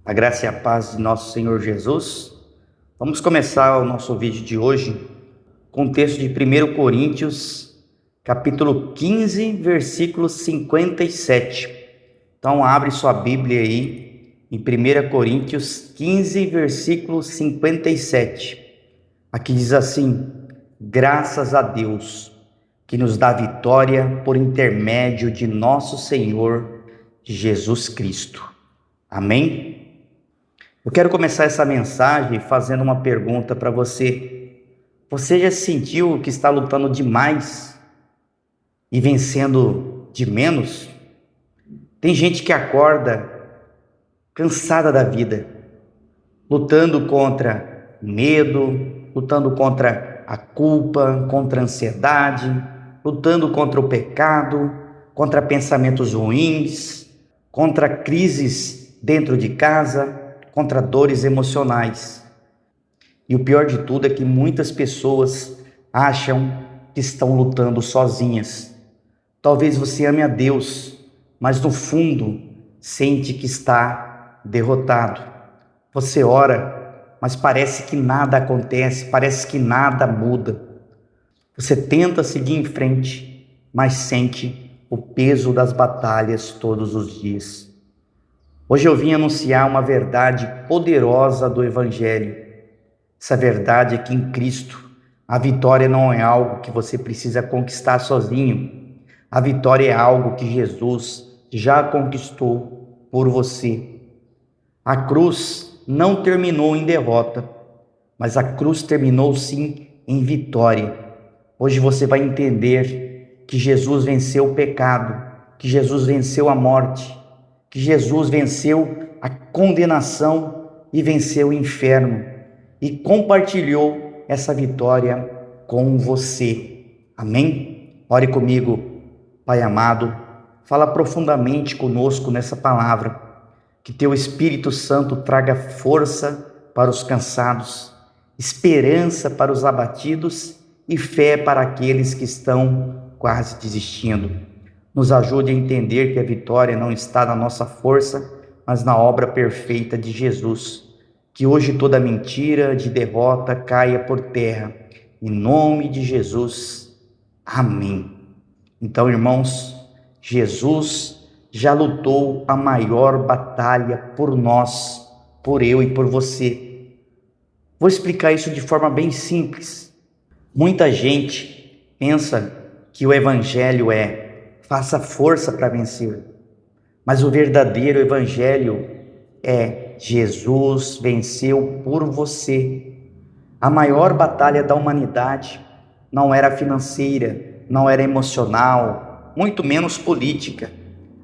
A graça e a paz de nosso Senhor Jesus. Vamos começar o nosso vídeo de hoje com o texto de 1 Coríntios, capítulo 15, versículo 57. Então abre sua Bíblia aí em 1 Coríntios 15, versículo 57. Aqui diz assim: graças a Deus que nos dá vitória por intermédio de nosso Senhor Jesus Cristo. Amém? Eu quero começar essa mensagem fazendo uma pergunta para você. Você já sentiu que está lutando demais e vencendo de menos? Tem gente que acorda cansada da vida, lutando contra medo, lutando contra a culpa, contra a ansiedade, lutando contra o pecado, contra pensamentos ruins, contra crises dentro de casa, contra dores emocionais. E o pior de tudo é que muitas pessoas acham que estão lutando sozinhas. Talvez você ame a Deus, mas no fundo sente que está derrotado. Você ora, mas parece que nada acontece, parece que nada muda. Você tenta seguir em frente, mas sente o peso das batalhas todos os dias. Hoje eu vim anunciar uma verdade poderosa do Evangelho. Essa verdade é que em Cristo a vitória não é algo que você precisa conquistar sozinho. A vitória é algo que Jesus já conquistou por você. A cruz não terminou em derrota, mas a cruz terminou sim em vitória. Hoje você vai entender que Jesus venceu o pecado, que Jesus venceu a morte, que Jesus venceu a condenação e venceu o inferno e compartilhou essa vitória com você. Amém? Ore comigo. Pai amado, fala profundamente conosco nessa palavra, que teu Espírito Santo traga força para os cansados, esperança para os abatidos e fé para aqueles que estão quase desistindo. Nos ajude a entender que a vitória não está na nossa força, mas na obra perfeita de Jesus. Que hoje toda mentira de derrota caia por terra. Em nome de Jesus. Amém. Então, irmãos, Jesus já lutou a maior batalha por nós, por eu e por você. Vou explicar isso de forma bem simples. Muita gente pensa que o Evangelho é faça força para vencer. Mas o verdadeiro evangelho é Jesus venceu por você. A maior batalha da humanidade não era financeira, não era emocional, muito menos política.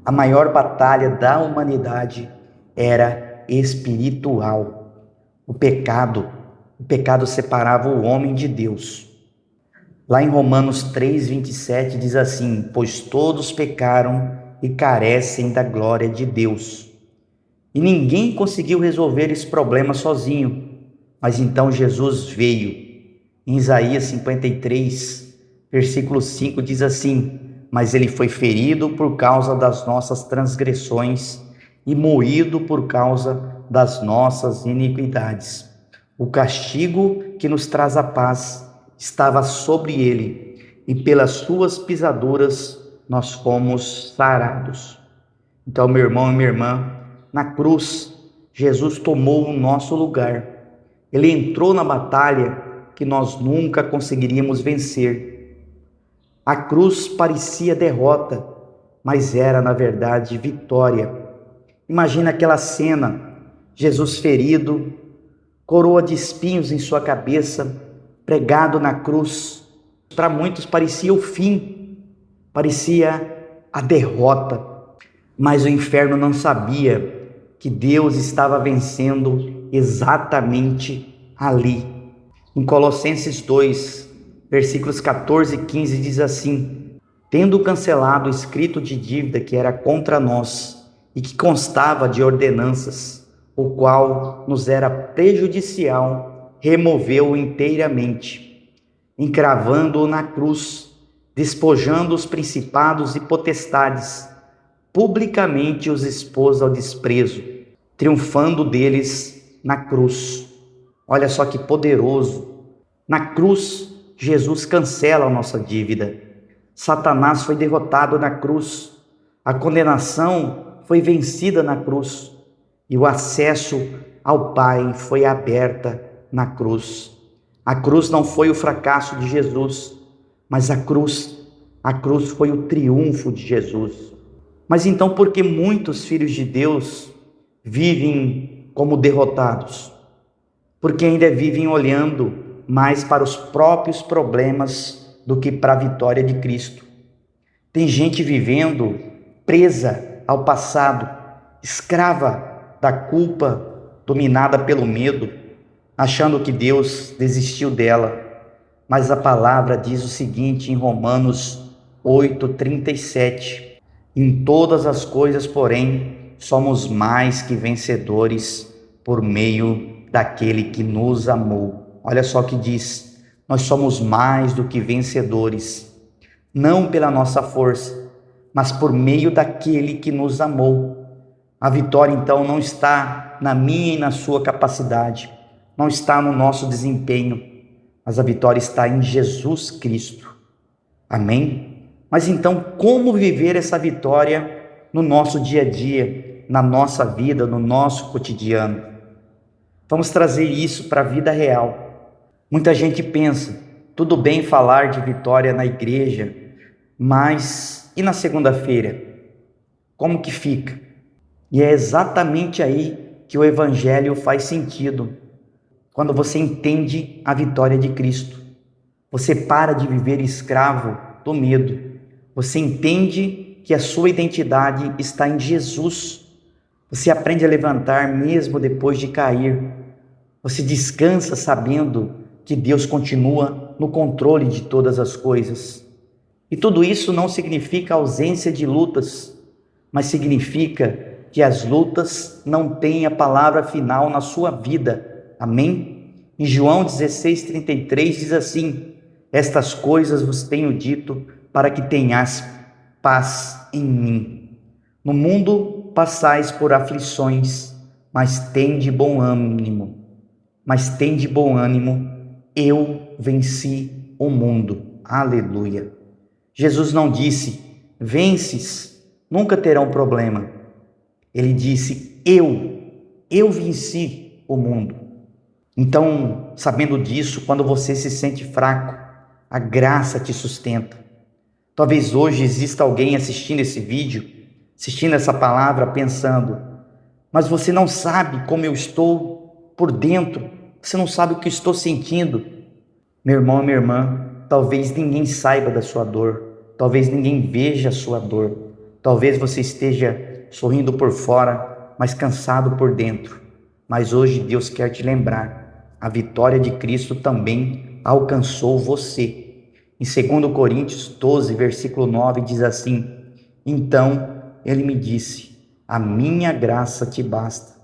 A maior batalha da humanidade era espiritual. O pecado separava o homem de Deus. Lá em Romanos 3:27 diz assim: pois todos pecaram e carecem da glória de Deus. E ninguém conseguiu resolver esse problema sozinho, mas então Jesus veio. Em Isaías 53, versículo 5 diz assim: mas ele foi ferido por causa das nossas transgressões e moído por causa das nossas iniquidades. O castigo que nos traz a paz estava sobre ele, e pelas suas pisaduras nós fomos sarados. Então, meu irmão e minha irmã, na cruz, Jesus tomou o nosso lugar. Ele entrou na batalha que nós nunca conseguiríamos vencer. A cruz parecia derrota, mas era, na verdade, vitória. Imagina aquela cena, Jesus ferido, coroa de espinhos em sua cabeça, pregado na cruz. Para muitos parecia o fim, parecia a derrota, mas o inferno não sabia que Deus estava vencendo exatamente ali. Em Colossenses 2, versículos 14 e 15 diz assim: tendo cancelado o escrito de dívida que era contra nós e que constava de ordenanças, o qual nos era prejudicial, removeu-o inteiramente, encravando-o na cruz, despojando os principados e potestades, publicamente os expôs ao desprezo, triunfando deles na cruz. Olha só que poderoso. Na cruz, Jesus cancela a nossa dívida. Satanás foi derrotado na cruz. A condenação foi vencida na cruz. E o acesso ao Pai foi aberta na cruz. A cruz não foi o fracasso de Jesus, mas a cruz foi o triunfo de Jesus. Mas então, por que muitos filhos de Deus vivem como derrotados? Porque ainda vivem olhando mais para os próprios problemas do que para a vitória de Cristo. Tem gente vivendo presa ao passado, escrava da culpa, dominada pelo medo, achando que Deus desistiu dela. Mas a palavra diz o seguinte em Romanos 8:37: em todas as coisas, porém, somos mais que vencedores por meio daquele que nos amou. Olha só o que diz: nós somos mais do que vencedores, não pela nossa força, mas por meio daquele que nos amou. A vitória então não está na minha e na sua capacidade, não está no nosso desempenho, mas a vitória está em Jesus Cristo. Amém? Mas então, como viver essa vitória no nosso dia a dia, na nossa vida, no nosso cotidiano? Vamos trazer isso para a vida real. Muita gente pensa, tudo bem falar de vitória na igreja, mas e na segunda-feira? Como que fica? E é exatamente aí que o evangelho faz sentido. Quando você entende a vitória de Cristo, você para de viver escravo do medo. Você entende que a sua identidade está em Jesus. Você aprende a levantar mesmo depois de cair. Você descansa sabendo que Deus continua no controle de todas as coisas. E tudo isso não significa ausência de lutas, mas significa que as lutas não têm a palavra final na sua vida. Amém? Em João 16:33 diz assim: estas coisas vos tenho dito para que tenhais paz em mim. No mundo passais por aflições, mas tende bom ânimo. Eu venci o mundo. Aleluia. Jesus não disse, vences, nunca terão problema. Ele disse, eu venci o mundo. Então, sabendo disso, quando você se sente fraco, a graça te sustenta. Talvez hoje exista alguém assistindo esse vídeo, assistindo essa palavra, pensando, mas você não sabe como eu estou por dentro, você não sabe o que estou sentindo. Meu irmão, minha irmã, talvez ninguém saiba da sua dor, talvez ninguém veja a sua dor, talvez você esteja sorrindo por fora, mas cansado por dentro. Mas hoje Deus quer te lembrar, a vitória de Cristo também alcançou você. Em 2 Coríntios 12, versículo 9, diz assim, então ele me disse, a minha graça te basta,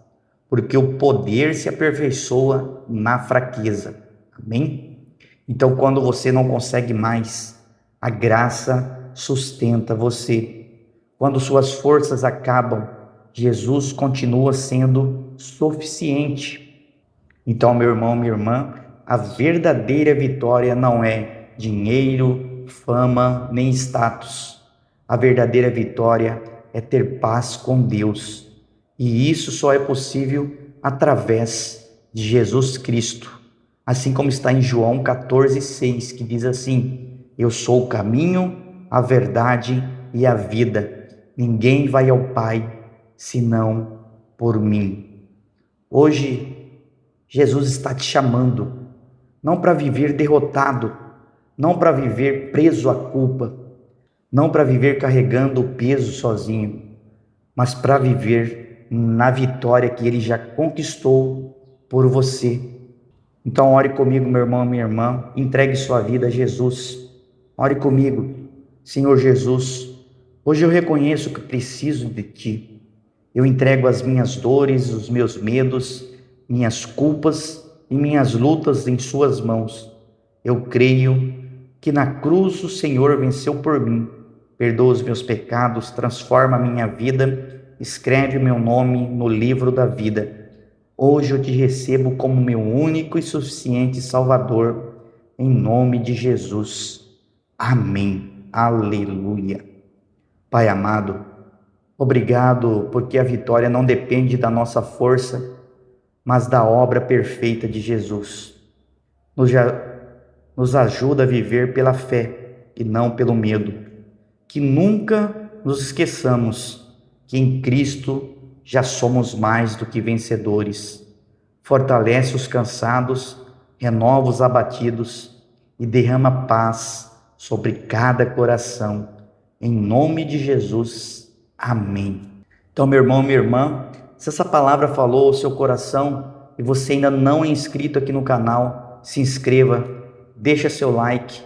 porque o poder se aperfeiçoa na fraqueza. Amém? Então, quando você não consegue mais, a graça sustenta você. Quando suas forças acabam, Jesus continua sendo suficiente. Então, meu irmão, minha irmã, a verdadeira vitória não é dinheiro, fama, nem status. A verdadeira vitória é ter paz com Deus. E isso só é possível através de Jesus Cristo. Assim como está em João 14:6, que diz assim, eu sou o caminho, a verdade e a vida. Ninguém vai ao Pai senão por mim. Hoje, Jesus está te chamando, não para viver derrotado, não para viver preso à culpa, não para viver carregando o peso sozinho, mas para viver na vitória que Ele já conquistou por você. Então ore comigo, meu irmão, minha irmã, entregue sua vida a Jesus. Ore comigo, Senhor Jesus, hoje eu reconheço que preciso de Ti. Eu entrego as minhas dores, os meus medos, minhas culpas e minhas lutas em Suas mãos. Eu creio que na cruz o Senhor venceu por mim. Perdoa os meus pecados, transforma a minha vida escreve o meu nome no livro da vida. Hoje eu te recebo como meu único e suficiente Salvador, em nome de Jesus. Amém. Aleluia. Pai amado, obrigado porque a vitória não depende da nossa força, mas da obra perfeita de Jesus. Nos ajuda a viver pela fé e não pelo medo. Que nunca nos esqueçamos que em Cristo já somos mais do que vencedores. Fortalece os cansados, renova os abatidos e derrama paz sobre cada coração. Em nome de Jesus. Amém. Então, meu irmão, minha irmã, se essa palavra falou ao seu coração e você ainda não é inscrito aqui no canal, se inscreva, deixa seu like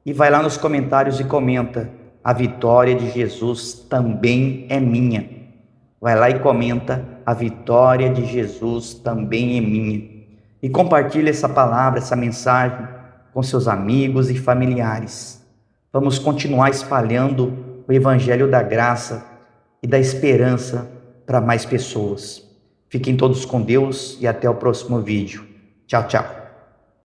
e vai lá nos comentários e comenta: a vitória de Jesus também é minha. Vai lá e comenta: a vitória de Jesus também é minha. E compartilha essa palavra, essa mensagem com seus amigos e familiares. Vamos continuar espalhando o evangelho da graça e da esperança para mais pessoas. Fiquem todos com Deus e até o próximo vídeo. Tchau, tchau.